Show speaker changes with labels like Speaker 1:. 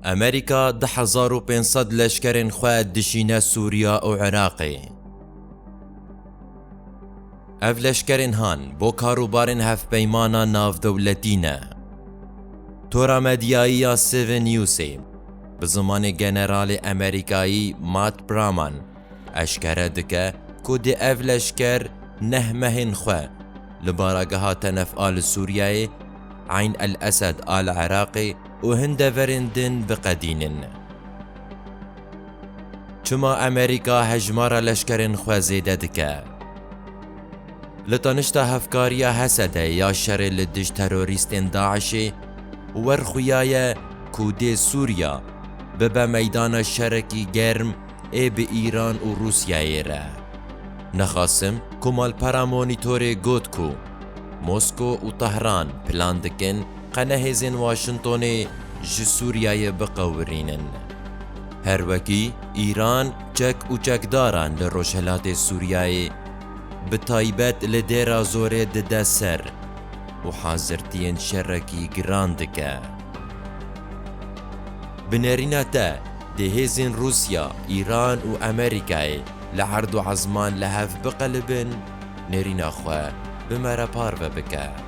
Speaker 1: امریکا 1500 لشکرین خو دشینه سوریا و عراقی. اف لشکرین هان بو کاروبارن هف پیمانا ناف دولتینه. تورا مدیایی 7 نیوسی بزمان جنرال امریکایی مات برامان اشکره دکه که دی اف لشکر نهمهن خو لبارگها تنف آل سوریای عین الاسد آل عراقی و هند ورندن بقدینن. چما امریکا هجمار لشکرین خو زیده دکه لطنشتا هفکاریا حسده یا شر لدش تروریستین داعشی ورخویای کودی سوریا به میدان شرکی گرم ای به ایران و روسیه را. نخاسم کمال پرا مونیتور گوت کو موسکو و طهران پلان دکن قنهزین واشنطونی جی سوریای بقورینن. هر وکی ایران چک و چک داران لروشهلات سوریای بتایبت لدیرا زوره دده سر و حاضرتین شرکی گراندکه. بنرینه تا دهیزین روسیا، ایران و امریکای لعرض و عزمان لهف بقلبن نرینه خواه بمرا پارو بکه.